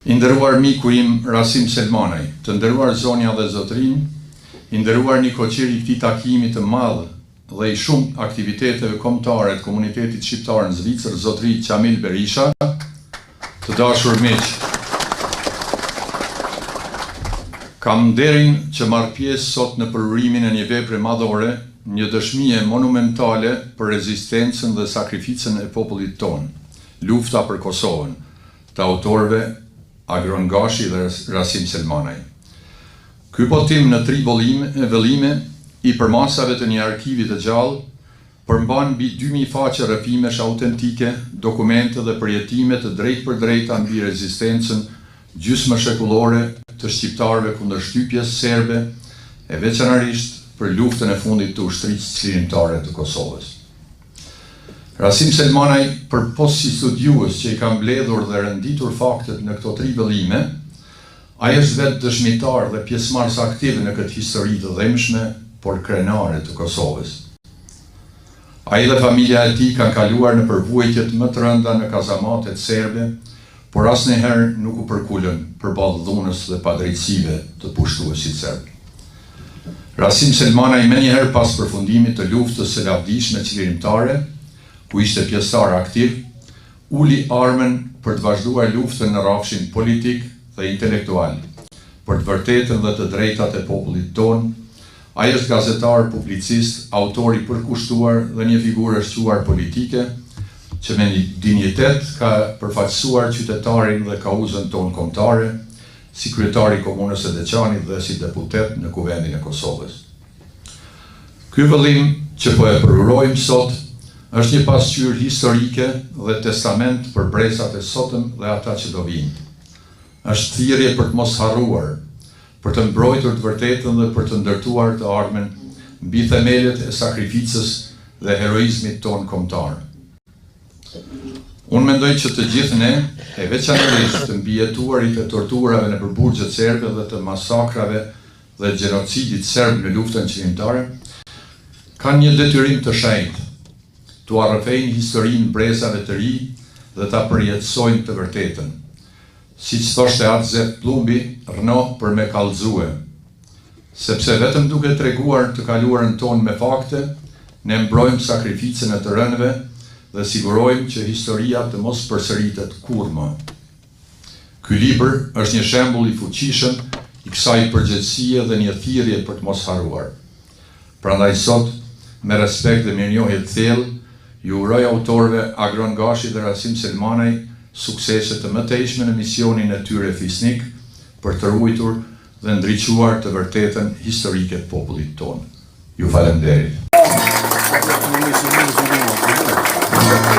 I nderuar miku im Rasim Selmanaj, të nderuar zonja dhe zotrin, i nderuar një koqir i këtij takimi të madh dhe i shumë aktiviteteve kombëtare të komunitetit shqiptar në Zvicër, zotri Qamil Berisha, të dashur miq. Kam nderin që marr pjesë sot në përurimin e një vepre madhore, një dëshmie monumentale për rezistencën dhe sakrificën e popullit ton, lufta për Kosovën, të autorëve Agron Gashi dhe Rasim Selmanaj. Ky botim në 3 vëllime i përmasave të një arkivi të gjallë përmban mbi 2000 faqe rrëfimesh autentike, dokumente dhe përjetime të drejtë për drejta mbi rezistencën gjysmë shekullore të shqiptarëve kundër shtypjes serbe, e veçanërisht për luftën e fundit të ushtrisë çlirimtare të Kosovës. Rasim Selmanaj, përpos si studiues që i ka mbledhur dhe renditur faktet në këto 3 vëllime, ai është vetë dëshmitar dhe pjesëmarrës aktiv në këtë histori të dhëmshme, por krenare të Kosovës. Ai dhe familja e tij kanë kaluar në përvojtjet më të rënda në kazamatet serbe, por asnjëherë nuk u përkulën përballë dhunës dhe padrejtësive të pushtuesit serb. Rasim Selmanaj menjëherë pas përfundimit të luftës së lavdishme çlirimtare, ku ishte pjesëtar aktiv, uli armën për të vazhduar luftën në rrafshin politik dhe intelektual, për të vërtetën dhe të drejtat e popullit ton. Ai është gazetar, publicist, autor i përkushtuar dhe një figurë e shquar politike, që me një dinjitet ka përfaqësuar qytetarin dhe kauzën ton kombëtare, si kryetari i komunës së Deçanit dhe si deputet në Kuvendin e Kosovës. Ky vëllim që po e përurojmë sot është një pasqyrë historike dhe testament për bresat e sotëm dhe ata që do vinë. Është thirrje për të mos harruar, për të mbrojtur të vërtetën dhe për të ndërtuar të ardhmen mbi themelet e sakrificës dhe heroizmit ton kombëtar. Unë mendoj që të gjithë ne, e veçanërisht të mbijetuarit e torturave në burgjet serbe dhe të masakrave dhe gjenocidit serb në luftën çlirimtare, kanë një detyrim të shenjtë, t'u arrëfejnë historinë brezave të ri dhe ta përjetësojnë të vërtetën. Siç thoshte atë Zef Plumbi, rno për me kallëzue. Sepse vetëm duke treguar të kaluarën tonë me fakte, ne mbrojmë sakrificën e të rënëve dhe sigurojmë që historia të mos përsëritet kurrë më. Ky libër është një shembull i fuqishëm i kësaj përgjegjësie dhe një thirrje për të mos harruar. Prandaj sot, me respekt dhe mirënjohje të thellë, ju uroj autorëve Agron Gashi dhe Rasim Selmanaj suksese të mëtejshme në misionin e tyre fisnik për të ruajtur dhe ndriçuar të vërtetën historike të popullit tonë. Ju falenderoj.